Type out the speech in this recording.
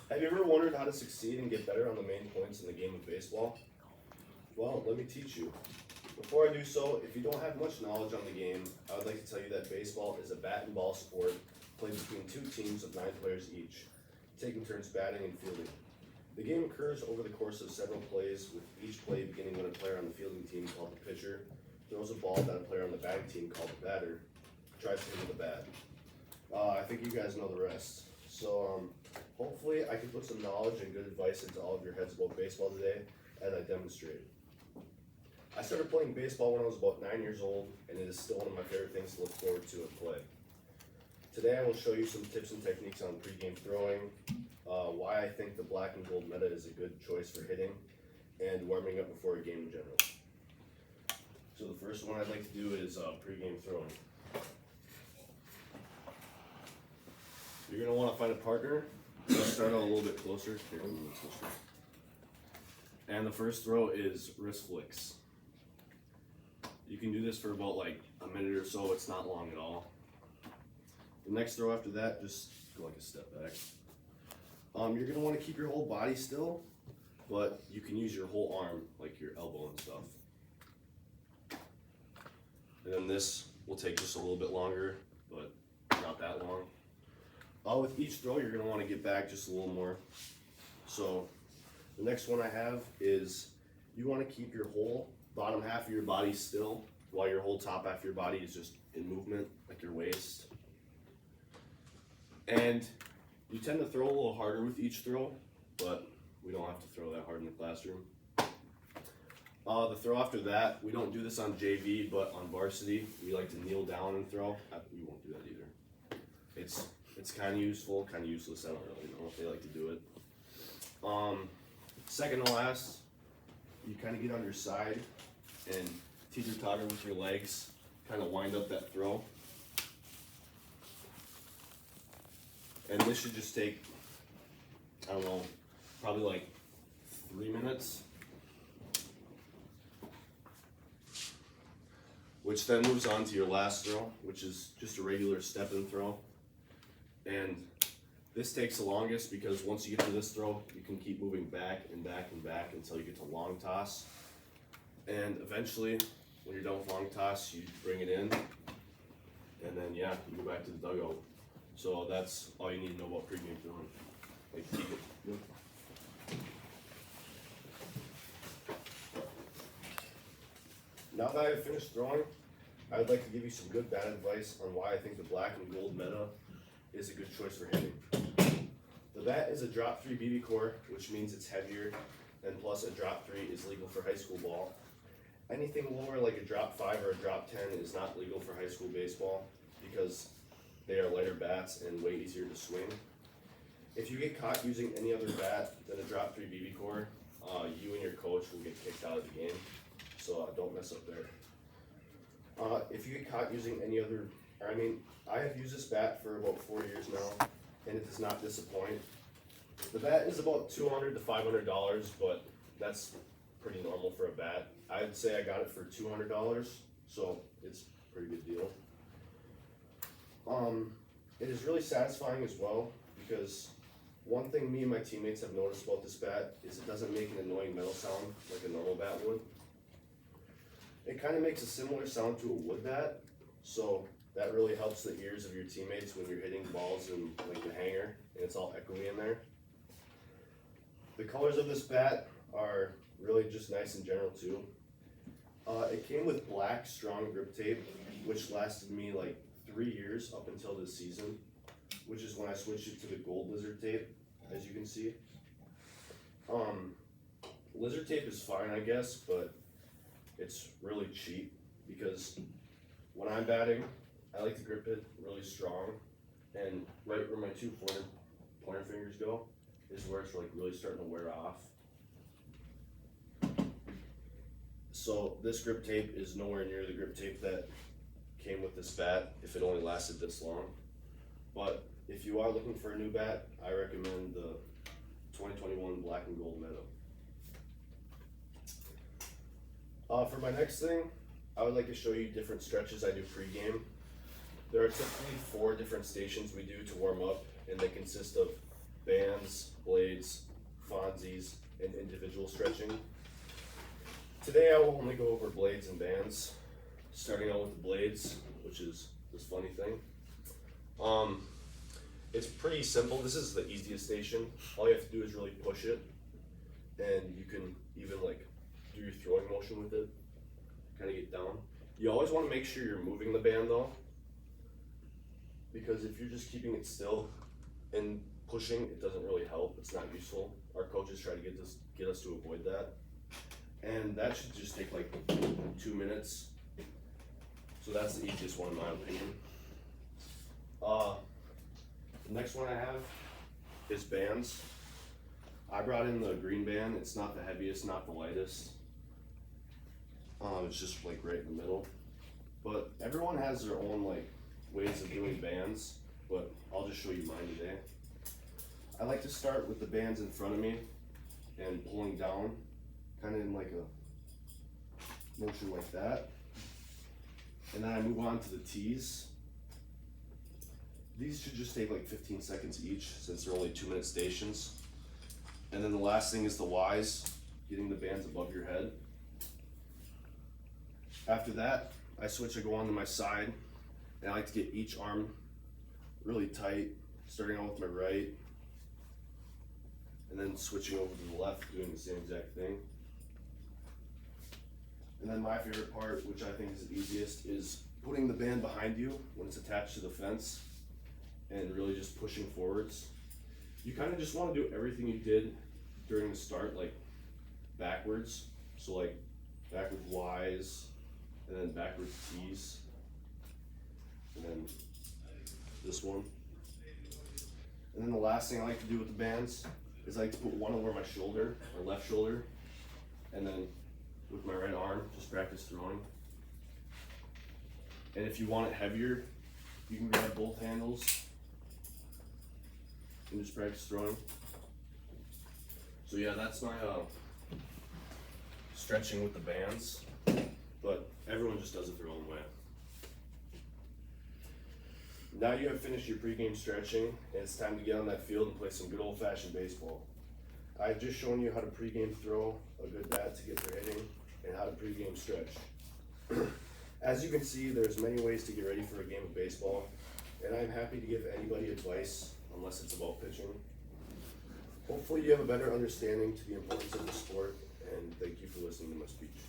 Have you ever wondered how to succeed and get better on the main points in the game of baseball? Well, let me teach you. Before I do so, if you don't have much knowledge on the game, I would like to tell you that baseball is a bat and ball sport played between two teams of 9 players each, taking turns batting and fielding. The game occurs over the course of several plays, with each play beginning when a player on the fielding team, called the pitcher, throws a ball that a player on the batting team, called the batter, tries to hit with the bat. I think you guys know the rest. So, hopefully I can put some knowledge and good advice into all of your heads about baseball today as I demonstrate. I started playing baseball when I was about 9 years old, and it is still one of my favorite things to look forward to and play. Today I will show you some tips and techniques on pregame throwing, why I think the black and gold meta is a good choice for hitting, and warming up before a game in general. So the first one I'd like to do is pregame throwing. You're going to want to find a partner. Let's start out a little bit closer. Here, a little bit closer. And the first throw is wrist flicks. You can do this for about like a minute or so. It's not long at all. The next throw after that, just go like a step back. You're going to want to keep your whole body still, but you can use your whole arm, like your elbow and stuff. And then this will take just a little bit longer, but not that long. With each throw, you're going to want to get back just a little more. So the next one I have is you want to keep your whole bottom half of your body still while your whole top half of your body is just in movement, like your waist. And you tend to throw a little harder with each throw, but we don't have to throw that hard in the classroom. The throw after that, we don't do this on JV, but on varsity, we like to kneel down and throw. We won't do that either. It's kind of useful, kind of useless. I don't really know if they like to do it. Second to last, you kind of get on your side and teeter-totter with your legs, kind of wind up that throw. And this should just take, I don't know, probably like 3 minutes. Which then moves on to your last throw, which is just a regular step and throw. And this takes the longest because once you get to this throw, you can keep moving back and back and back until you get to long toss. And eventually, when you're done with long toss, you bring it in. And then, yeah, you go back to the dugout. So that's all you need to know about pregame throwing. Like, keep it. Now that I have finished throwing, I would like to give you some good bat advice on why I think the black and gold meta is a good choice for hitting. The bat is a drop 3 BB core, which means it's heavier, and plus a drop 3 is legal for high school ball. Anything lower like a drop 5 or a drop 10 is not legal for high school baseball because they are lighter bats and way easier to swing. If you get caught using any other bat than a drop 3 BB core, you and your coach will get kicked out of the game, so don't mess up there. If you get caught using any other, I have used this bat for about 4 years now, and it does not disappoint. The bat is about $200 to $500, but that's pretty normal for a bat. I'd say I got it for $200, so it's a pretty good deal. It is really satisfying as well, because one thing me and my teammates have noticed about this bat is it doesn't make an annoying metal sound like a normal bat would. It kind of makes a similar sound to a wood bat, so that really helps the ears of your teammates when you're hitting balls in like the hanger and it's all echoey in there. The colors of this bat are really just nice in general too. It came with black strong grip tape, which lasted me like 3 years up until this season, which is when I switched it to the gold lizard tape, as you can see. Lizard tape is fine, I guess, but it's really cheap because when I'm batting, I like to grip it really strong, and right where my two pointer fingers go is where it's like really starting to wear off. So this grip tape is nowhere near the grip tape that came with this bat if it only lasted this long. But if you are looking for a new bat, I recommend the 2021 Black and Gold Meta. For my next thing, I would like to show you different stretches I do pregame. There are typically 4 different stations we do to warm up, and they consist of bands, blades, blades, Fonzies, and individual stretching. Today I will only go over blades and bands, starting out with the blades, which is this funny thing. It's pretty simple. This is the easiest station. All you have to do is really push it, and you can even like do your throwing motion with it, kind of get down. You always want to make sure you're moving the band though, because if you're just keeping it still and pushing, it doesn't really help. It's not useful. Our coaches try to get us to avoid that, and that should just take like 2 minutes. So that's the easiest one in my opinion. The next one I have is bands. I brought in the green band. It's not the heaviest, not the lightest. It's just like right in the middle. But everyone has their own like ways of doing bands, but I'll just show you mine today. I like to start with the bands in front of me and pulling down, kind of in like a motion like that. And then I move on to the T's. These should just take like 15 seconds each since they're only 2-minute stations. And then the last thing is the Y's, getting the bands above your head. After that, I go on to my side, and I like to get each arm really tight, starting out with my right, and then switching over to the left, doing the same exact thing. And then my favorite part, which I think is the easiest, is putting the band behind you when it's attached to the fence and really just pushing forwards. You kind of just want to do everything you did during the start, like backwards. So like backwards Y's, and then backwards T's, and then this one. And then the last thing I like to do with the bands is I like to put one over my shoulder, or left shoulder, and then with my right arm, just practice throwing. And if you want it heavier, you can grab both handles and just practice throwing. So yeah, that's my stretching with the bands, but everyone just does it their own way. Now you have finished your pregame stretching, and it's time to get on that field and play some good old-fashioned baseball. I've just shown you how to pregame throw a good bat to get for hitting, and how to pregame stretch. As you can see, there's many ways to get ready for a game of baseball, and I'm happy to give anybody advice unless it's about pitching. Hopefully you have a better understanding to the importance of the sport, and thank you for listening to my speech.